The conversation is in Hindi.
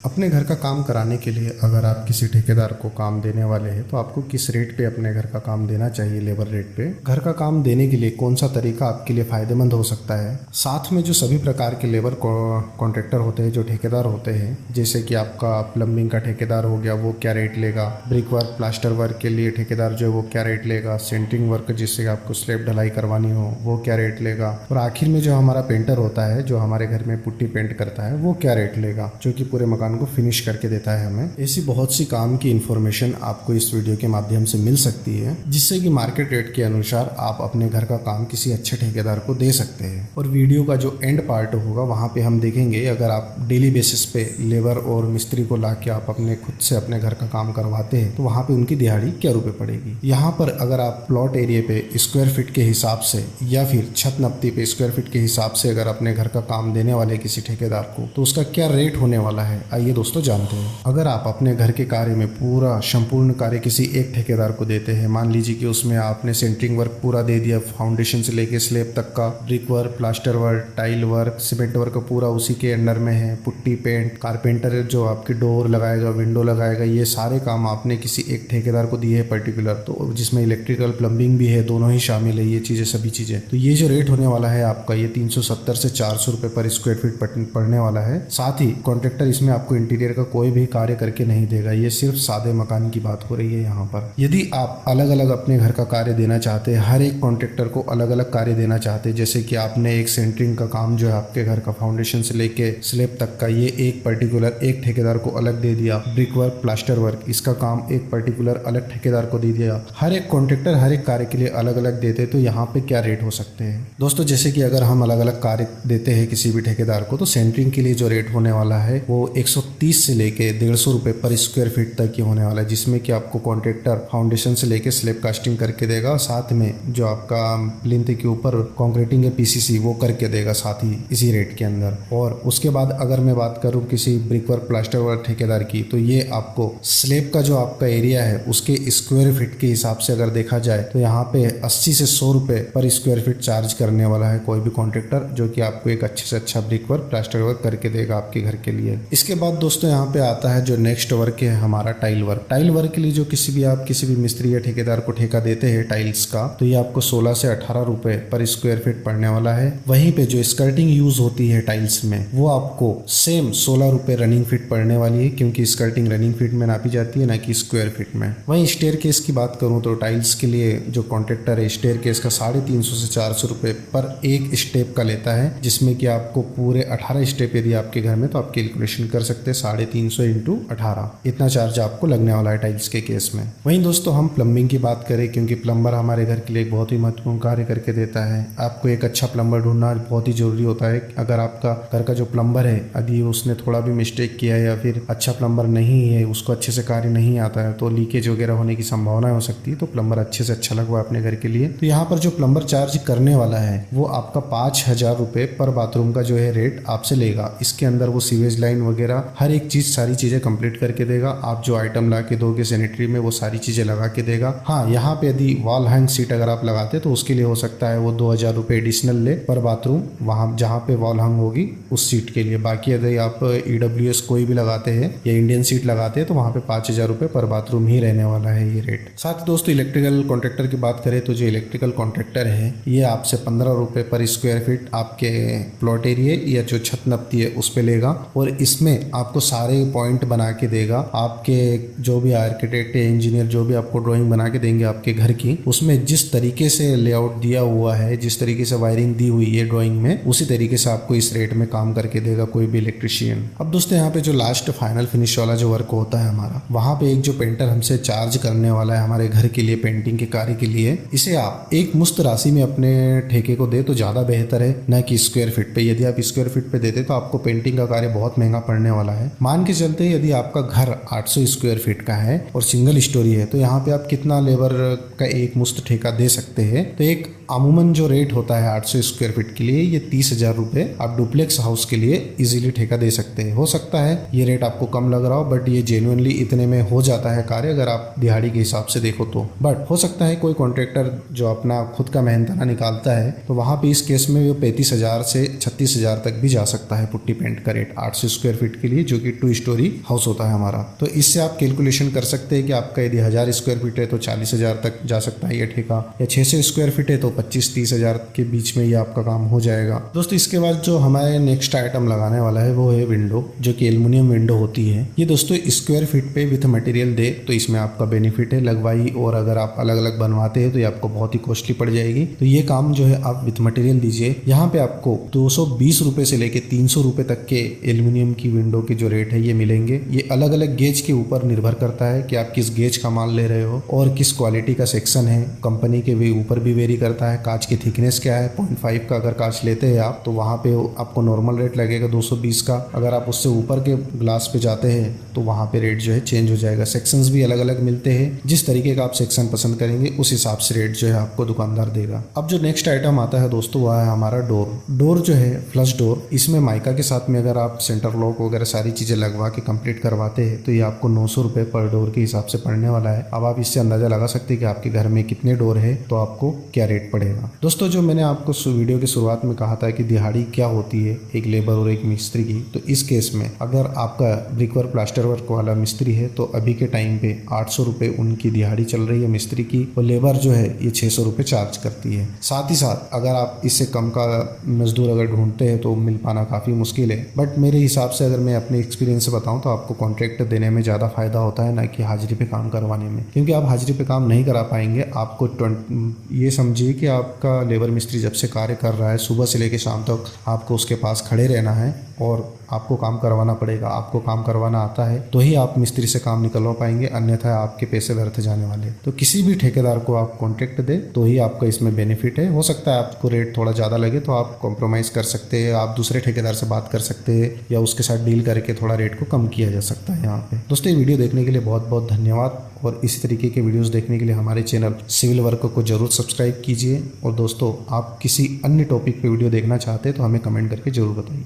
अपने घर का काम कराने के लिए अगर आप किसी ठेकेदार को काम देने वाले हैं तो आपको किस रेट पे अपने घर का काम देना चाहिए, लेबर रेट पे। घर का काम देने के लिए कौन सा तरीका आपके लिए फ़ायदेमंद हो सकता है। साथ में जो सभी प्रकार के लेबर कॉन्ट्रैक्टर होते हैं, जो ठेकेदार होते हैं, जैसे कि आपका प्लम्बिंग का ठेकेदार हो गया, वो क्या रेट लेगा। ब्रिक वर्क, प्लास्टर वर्क के लिए ठेकेदार जो है वो क्या रेट लेगा। सेंटरिंग वर्क जिससे आपको स्लैब ढलाई करवानी हो वो क्या रेट लेगा। और आखिर में जो हमारा पेंटर होता है, जो हमारे घर में पुट्टी पेंट करता है, वो क्या रेट लेगा, जो कि पूरे मकान को फिनिश करके देता है हमें। ऐसी बहुत सी काम की इन्फॉर्मेशन आपको इस वीडियो के माध्यम से मिल सकती है, जिससे कि मार्केट रेट के अनुसार आप अपने घर का काम किसी अच्छे ठेकेदार को दे सकते हैं। और वीडियो का जो एंड पार्ट होगा वहाँ पे हम देखेंगे, अगर आप डेली बेसिस पे लेबर और मिस्त्री को ला के आप अपने खुद से अपने घर का काम करवाते हैं तो वहाँ पे उनकी दिहाड़ी क्या रुपए पड़ेगी। यहाँ पर अगर आप प्लॉट एरिया पे स्क्वायर फीट के हिसाब से या फिर छत नपती पे स्क्वायर फीट के हिसाब से अगर अपने घर का काम देने वाले किसी ठेकेदार को, तो उसका क्या रेट होने वाला है, आइए दोस्तों जानते हैं। अगर आप अपने घर के कार्य में पूरा संपूर्ण कार्य किसी एक ठेकेदार को देते हैं, मान लीजिए कि उसमें आपने सेंटरिंग वर्क पूरा दे दिया, फाउंडेशन से लेके स्लैब तक का, brick work, plaster work, tile work, cement work पूरा उसी के अंडर में है, पुट्टी पेंट, कारपेंटर जो आपकी डोर लगाएगा, विंडो लगाएगा, ये सारे काम आपने किसी एक ठेकेदार को दिए है पर्टिकुलर, तो जिसमें इलेक्ट्रिकल प्लम्बिंग भी है, दोनों ही शामिल है ये चीज़ें, सभी चीज़ें। तो ये जो रेट होने वाला है आपका, ये 370 से 400 रुपये पर स्क्वायर फीट पड़ने वाला है। साथ ही कॉन्ट्रैक्टर इसमें आपको इंटीरियर का कोई भी कार्य करके नहीं देगा, ये सिर्फ सादे मकान की बात हो रही है यहाँ पर। यदि आप अलग अलग अपने घर का कार्य देना चाहते हैं, हर एक कॉन्ट्रैक्टर को अलग अलग कार्य देना चाहते हैं, जैसे कि आपने एक सेंटरिंग का काम जो है आपके घर का फाउंडेशन से लेके स्लैब तक का, ये एक पर्टिकुलर एक ठेकेदार को अलग दे दिया। ब्रिक वर्क, प्लास्टर वर्क, इसका काम एक पर्टिकुलर अलग ठेकेदार को दे दिया। हर एक कॉन्ट्रैक्टर हर एक कार्य के लिए अलग अलग देते, तो यहाँ पे क्या रेट हो सकते हैं दोस्तों। जैसे कि अगर हम अलग अलग कार्य देते हैं किसी भी ठेकेदार को, तो सेंटरिंग के लिए जो रेट होने वाला है वो 130 से लेके 150 रुपये पर स्क्वायर फीट तक ही होने वाला है, जिसमें कि आपको कॉन्ट्रैक्टर फाउंडेशन से लेके स्लैब कास्टिंग करके देगा, साथ में जो आपका प्लिंथ के ऊपर कॉन्क्रीटिंग है पीसीसी वो करके देगा साथ ही इसी रेट के अंदर। और उसके बाद अगर मैं बात करूं किसी ब्रिक वर्क, प्लास्टर वर्क ठेकेदार की, तो ये आपको स्लैब का जो आपका एरिया है उसके स्क्वायर फीट के हिसाब से अगर देखा जाए तो यहाँ पे 80 से 100 रुपये पर स्क्वायर फीट चार्ज करने वाला है कोई भी कॉन्ट्रैक्टर, जो कि आपको एक अच्छे से अच्छा ब्रिक वर्क, प्लास्टर वर्क करके देगा आपके घर के लिए। इसके बाद दोस्तों यहाँ पे आता है जो नेक्स्ट वर्क है हमारा टाइल वर्क। टाइल वर्क के लिए जो किसी भी मिस्त्री या ठेकेदार को ठेका देते हैं टाइल्स का, तो ये आपको 16 से 18 रुपए पर स्क्वायर फीट पड़ने वाला है। वहीं पे जो स्कर्टिंग यूज होती है टाइल्स में, वो आपको सेम 16 रुपए रनिंग फीट पड़ने वाली है, क्योंकि स्कर्टिंग रनिंग फीट में नापी जाती है, ना कि स्क्वायर फीट में। वहीं स्टेयर केस की बात करूं तो टाइल्स के लिए जो कॉन्ट्रैक्टर है, स्टेयर केस का 350 से 400 रुपए पर एक स्टेप का लेता है, जिसमें कि आपको पूरे 18 स्टेप यदि आपके घर में, तो आप कैलकुलेशन कर सकते हैं 350 इंटू 18, इतना चार्ज आपको लगने वाला है टाइल्स के केस में। वहीं दोस्तों हम प्लम्बिंग की बात करें, क्योंकि प्लम्बर हमारे घर के लिए एक बहुत ही महत्वपूर्ण कार्य करके देता है। आपको एक अच्छा प्लम्बर ढूंढना बहुत ही जरूरी होता है। अगर आपका घर का जो प्लम्बर है, यदि उसने थोड़ा भी मिस्टेक किया है या फिर अच्छा प्लम्बर नहीं है, उसको अच्छे से कार्य नहीं आता है, तो लीकेज वगैरह होने की संभावना हो सकती है। तो प्लम्बर अच्छे से अच्छा लगवा अपने घर के लिए। तो यहाँ पर जो प्लम्बर चार्ज करने वाला है वो आपका 5000 रुपये पर बाथरूम का जो है रेट आपसे लेगा। इसके अंदर वो सीवेज लाइन वगैरह हर एक चीज, सारी चीजें कंप्लीट करके देगा। आप जो आइटम ला के दोगे सैनिटरी में, वो सारी चीजें लगा के देगा। हाँ, यहाँ पे यदि वॉल हैंग सीट अगर आप लगाते तो उसके लिए हो सकता है वो 2000 रुपये एडिशनल ले पर बाथरूम, वहाँ जहाँ पे वॉल हैंग होगी उस सीट के लिए। बाकी यदि आप EWS कोई भी लगाते हैं या इंडियन सीट लगाते हैं तो वहाँ पे 5000 रुपये पर बाथरूम ही रहने वाला है ये रेट। साथ ही दोस्तों इलेक्ट्रिकल कॉन्ट्रैक्टर की बात करें तो जो इलेक्ट्रिकल कॉन्ट्रैक्टर है, ये आपसे 15 रुपये पर स्क्वायर फीट आपके प्लॉट एरिया या जो छत नपती है उस पर लेगा। और इसमें आपको सारे पॉइंट बना के देगा। आपके जो भी आर्किटेक्ट, इंजीनियर जो भी आपको ड्राइंग बना के देंगे आपके घर की, उसमें जिस तरीके से लेआउट दिया हुआ है, जिस तरीके से वायरिंग दी हुई है ड्राइंग में, उसी तरीके से आपको इस रेट में काम करके देगा कोई भी इलेक्ट्रिशियन। अब दोस्तों यहाँ पे जो लास्ट फाइनल फिनिश वाला जो वर्क होता है हमारा, वहाँ पे एक जो पेंटर हमसे चार्ज करने वाला है हमारे घर के लिए, पेंटिंग के कार्य के लिए, इसे आप एक मुश्त राशि में अपने ठेके को दे तो ज्यादा बेहतर है, न कि स्क्वायर फीट पे। यदि आप स्क्वायर फीट पे देते तो आपको पेंटिंग का कार्य बहुत महंगा पड़ने वाला है। मान के चलते यदि आपका घर 800 स्क्वायर फीट का है और सिंगल स्टोरी है, तो यहाँ पे आप कितना लेबर का एक मुश्त ठेका दे सकते हैं। तो एक अमूमन जो रेट होता है 800 स्क्वायर फीट के लिए, ये 30,000 रुपये आप डुप्लेक्स हाउस के लिए इजीली ठेका दे सकते हैं। हो सकता है ये रेट आपको कम लग रहा हो, बट ये जेन्युइनली इतने में हो जाता है कार्य अगर आप दिहाड़ी के हिसाब से देखो तो। बट हो सकता है कोई कॉन्ट्रैक्टर जो अपना खुद का मेहनताना निकालता है तो वहाँ पे इस केस में वो 35,000 से 36,000 तक भी जा सकता है पुट्टी पेंट का रेट 800 स्क्वायर फीट के लिए, जो कि 2 स्टोरी हाउस होता है हमारा। तो इससे आप कैलकुलेशन कर सकते हैं कि आपका यदि 1000 स्क्वायर फीट है तो 40,000 तक जा सकता है ये ठेका, या 600 स्क्वायर फीट है तो 25-30 हजार के बीच में ये आपका काम हो जाएगा। दोस्तों इसके बाद जो हमारे नेक्स्ट आइटम लगाने वाला है वो है विंडो, जो कि एल्युमिनियम विंडो होती है। ये दोस्तों स्क्वायर फीट पे विथ मटेरियल दे तो इसमें आपका बेनिफिट है लगवाई, और अगर आप अलग अलग बनवाते हैं तो ये आपको बहुत ही कॉस्टली पड़ जाएगी। तो ये काम जो है आप विथ मटेरियल दीजिए। यहाँ पे आपको 220 रुपए से लेके 300 रुपए तक के एल्युमिनियम की विंडो के जो रेट है ये मिलेंगे। ये अलग अलग गेज के ऊपर निर्भर करता है कि आप किस गेज का माल ले रहे हो और किस क्वालिटी का सेक्शन है। कंपनी के भी ऊपर भी वेरी करता है, कांच की थिकनेस क्या है। 0.5 का अगर कांच लेते हैं आप तो वहाँ पे आपको नॉर्मल रेट लगेगा 220 का। अगर आप उससे ऊपर के ग्लास पे जाते हैं तो वहाँ पे रेट जो है चेंज हो जाएगा। सेक्शंस भी अलग अलग मिलते हैं, जिस तरीके का आप सेक्शन पसंद करेंगे उस हिसाब से रेट जो है आपको दुकानदार देगा। अब जो नेक्स्ट आइटम आता है दोस्तों वह है हमारा डोर जो है फ्लश डोर। इसमें माइका के साथ में अगर आप सेंटर लॉक वगैरह सारी चीजें लगवा के कंप्लीट करवाते हैं तो ये आपको 900 रुपये पर डोर के हिसाब से पड़ने वाला है। अब आप इससे अंदाजा लगा सकते हैं कि आपके घर में कितने डोर है तो आपको क्या रेट पड़ेगा। दोस्तों जो मैंने आपको वीडियो की शुरुआत में कहा था कि दिहाड़ी क्या होती है एक लेबर और एक मिस्त्री की, तो इस केस में अगर आपका ब्रिक वर्क प्लास्टर वर्क वाला मिस्त्री है तो अभी के टाइम पे 800 रुपये उनकी दिहाड़ी चल रही है मिस्त्री की, और लेबर जो है ये 600 रुपये चार्ज करती है। साथ ही साथ अगर आप इससे कम का मजदूर अगर ढूंढते हैं तो मिल पाना काफ़ी मुश्किल है। बट मेरे हिसाब से अगर मैं अपने एक्सपीरियंस से बताऊँ तो आपको कॉन्ट्रैक्ट देने में ज़्यादा फायदा होता है ना कि हाजिरी पे काम करवाने में, क्योंकि आप हाजिरी पे काम नहीं करा पाएंगे। आपको ये समझिए कि आपका लेबर मिस्त्री जब से कार्य कर रहा है सुबह से लेकर शाम तक आपको उसके पास खड़े रहना है और आपको काम करवाना पड़ेगा। आपको काम करवाना आता है तो ही आप मिस्त्री से काम निकलवा पाएंगे, अन्यथा आपके पैसे व्यर्थ जाने वाले। तो किसी भी ठेकेदार को आप कॉन्ट्रैक्ट दे तो ही आपका इसमें बेनिफिट है। हो सकता है आपको रेट थोड़ा ज़्यादा लगे तो आप कॉम्प्रोमाइज़ कर सकते हैं, आप दूसरे ठेकेदार से बात कर सकते हैं या उसके साथ डील करके थोड़ा रेट को कम किया जा सकता है यहाँ पे। दोस्तों ये वीडियो देखने के लिए बहुत बहुत धन्यवाद, और इसी तरीके के वीडियोस देखने के लिए हमारे चैनल सिविल वर्क को जरूर सब्सक्राइब कीजिए। और दोस्तों आप किसी अन्य टॉपिक पे वीडियो देखना चाहते हैं तो हमें कमेंट करके जरूर बताइए।